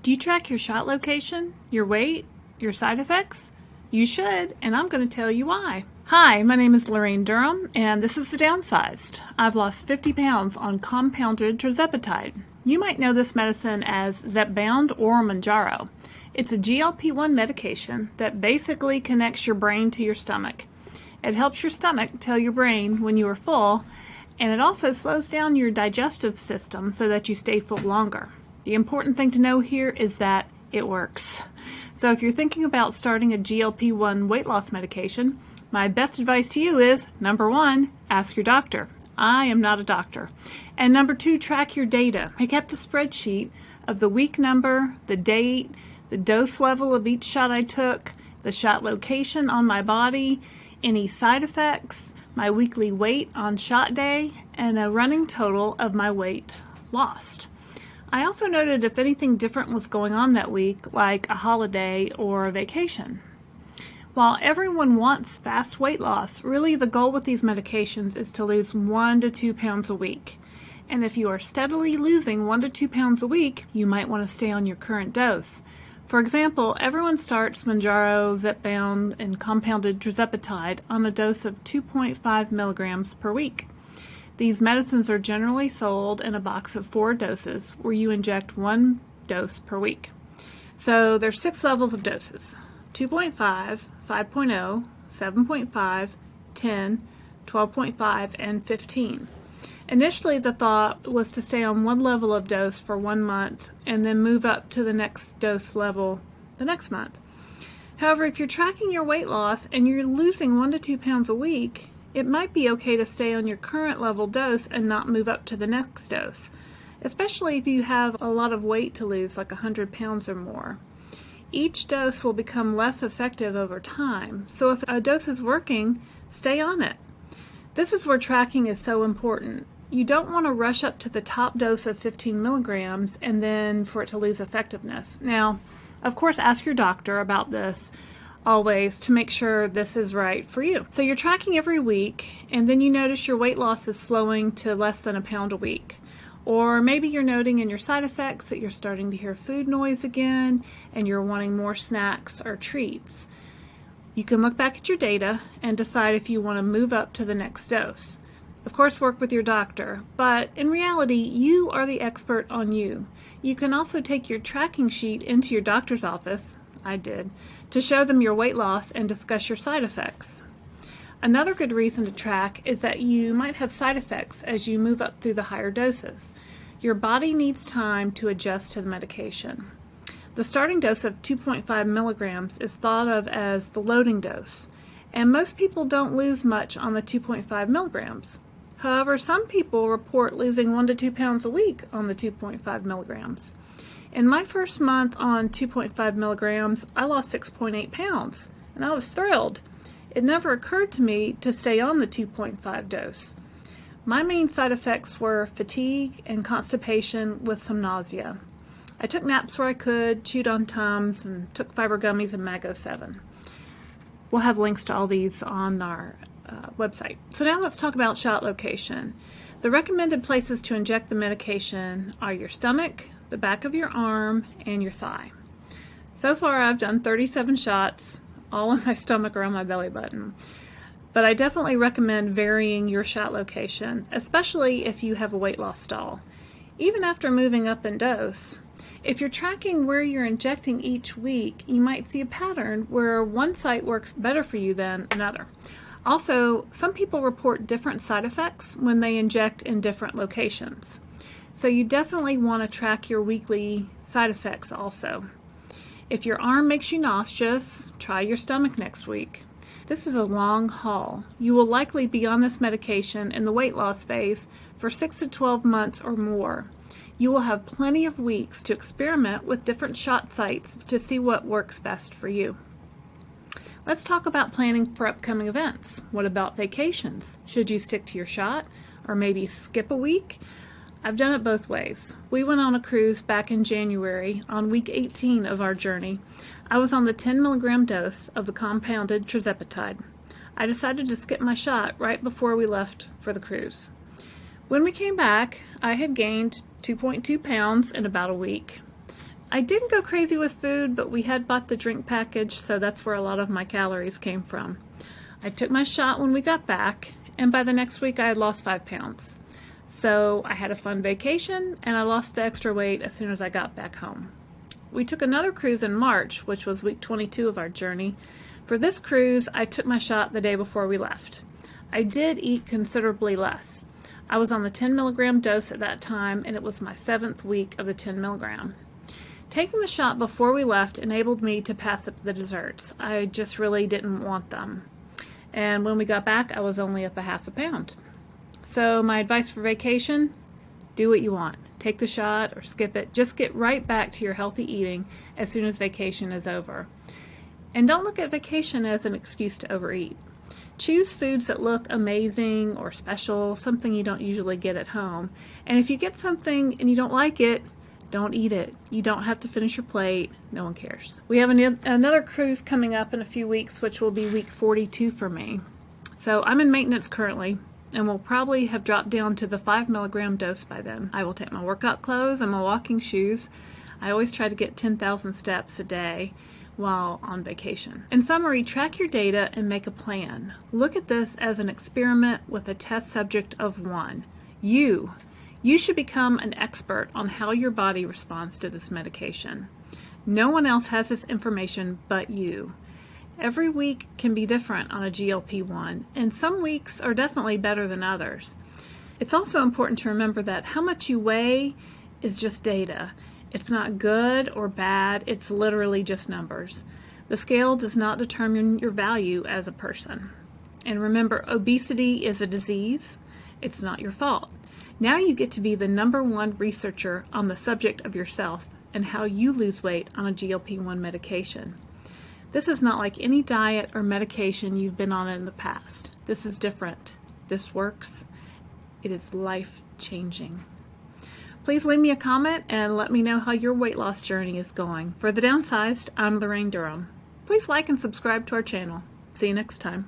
Do you track your shot location, your weight, your side effects? You should, and I'm going to tell you why. Hi, my name is Laraine Durham, and this is The Downsized. I've lost 50 pounds on compounded Tirzepatide. You might know this medicine as Zepbound or Mounjaro. It's a GLP-1 medication that basically connects your brain to your stomach. It helps your stomach tell your brain when you are full, and it also slows down your digestive system so that you stay full longer. The important thing to know here is that it works. So if you're thinking about starting a GLP-1 weight loss medication, my best advice to you is, number 1, ask your doctor. I am not a doctor. And number 2, track your data. I kept a spreadsheet of the week number, the date, the dose level of each shot I took, the shot location on my body, any side effects, my weekly weight on shot day, and a running total of my weight lost. I also noted if anything different was going on that week, like a holiday or a vacation. While everyone wants fast weight loss, really the goal with these medications is to lose 1 to 2 pounds a week. And if you are steadily losing 1 to 2 pounds a week, you might want to stay on your current dose. For example, everyone starts Mounjaro, Zepbound, and compounded Tirzepatide on a dose of 2.5 milligrams per week. These medicines are generally sold in a box of 4 doses where you inject 1 dose per week. So there's 6 levels of doses: 2.5, 5.0, 7.5, 10, 12.5, and 15. Initially, the thought was to stay on one level of dose for 1 month and then move up to the next dose level the next month. However, if you're tracking your weight loss and you're losing 1 to 2 pounds a week, it might be okay to stay on your current level dose and not move up to the next dose, especially if you have a lot of weight to lose, like 100 pounds or more. Each dose will become less effective over time, so if a dose is working, stay on it. This is where tracking is so important. You don't want to rush up to the top dose of 15 milligrams and then for it to lose effectiveness. Now, of course, ask your doctor about this always to make sure this is right for you. So you're tracking every week, and then you notice your weight loss is slowing to less than a pound a week. Or maybe you're noting in your side effects that you're starting to hear food noise again and you're wanting more snacks or treats. You can look back at your data and decide if you want to move up to the next dose. Of course, work with your doctor, but in reality, you are the expert on you. You can also take your tracking sheet into your doctor's office, I did, to show them your weight loss and discuss your side effects. Another good reason to track is that you might have side effects as you move up through the higher doses. Your body needs time to adjust to the medication. The starting dose of 2.5 milligrams is thought of as the loading dose, and most people don't lose much on the 2.5 milligrams. However, some people report losing 1 to 2 pounds a week on the 2.5 milligrams. In my first month on 2.5 milligrams, I lost 6.8 pounds, and I was thrilled. It never occurred to me to stay on the 2.5 dose. My main side effects were fatigue and constipation with some nausea. I took naps where I could, chewed on Tums, and took fiber gummies and Mago 7. We'll have links to all these on our website. So now let's talk about shot location. The recommended places to inject the medication are your stomach, the back of your arm, and your thigh. So far I've done 37 shots, all in my stomach or on my belly button. But I definitely recommend varying your shot location, especially if you have a weight loss stall. Even after moving up in dose, if you're tracking where you're injecting each week, you might see a pattern where one site works better for you than another. Also, some people report different side effects when they inject in different locations. So you definitely want to track your weekly side effects also. If your arm makes you nauseous, try your stomach next week. This is a long haul. You will likely be on this medication in the weight loss phase for 6 to 12 months or more. You will have plenty of weeks to experiment with different shot sites to see what works best for you. Let's talk about planning for upcoming events. What about vacations? Should you stick to your shot or maybe skip a week? I've done it both ways. We went on a cruise back in January on week 18 of our journey. I was on the 10 milligram dose of the compounded Tirzepatide. I decided to skip my shot right before we left for the cruise. When we came back, I had gained 2.2 pounds in about a week. I didn't go crazy with food, but we had bought the drink package, so that's where a lot of my calories came from. I took my shot when we got back, and by the next week I had lost 5 pounds. So I had a fun vacation, and I lost the extra weight as soon as I got back home. We took another cruise in March, which was week 22 of our journey. For this cruise, I took my shot the day before we left. I did eat considerably less. I was on the 10 milligram dose at that time, and it was my 7th week of the 10 milligram. Taking the shot before we left enabled me to pass up the desserts. I just really didn't want them. And when we got back, I was only up a half a pound. So my advice for vacation, do what you want. Take the shot or skip it. Just get right back to your healthy eating as soon as vacation is over. And don't look at vacation as an excuse to overeat. Choose foods that look amazing or special, something you don't usually get at home. And if you get something and you don't like it, don't eat it. You don't have to finish your plate. No one cares. We have another cruise coming up in a few weeks, which will be week 42 for me. So I'm in maintenance currently, and will probably have dropped down to the 5 milligram dose by then. I will take my workout clothes and my walking shoes. I always try to get 10,000 steps a day while on vacation. In summary, track your data and make a plan. Look at this as an experiment with a test subject of 1. You should become an expert on how your body responds to this medication. No one else has this information but you. Every week can be different on a GLP-1, and some weeks are definitely better than others. It's also important to remember that how much you weigh is just data. It's not good or bad, it's literally just numbers. The scale does not determine your value as a person. And remember, obesity is a disease. It's not your fault. Now you get to be the #1 researcher on the subject of yourself and how you lose weight on a GLP-1 medication. This is not like any diet or medication you've been on in the past. This is different. This works. It is life-changing. Please leave me a comment and let me know how your weight loss journey is going. For The Downsized, I'm Laraine Durham. Please like and subscribe to our channel. See you next time.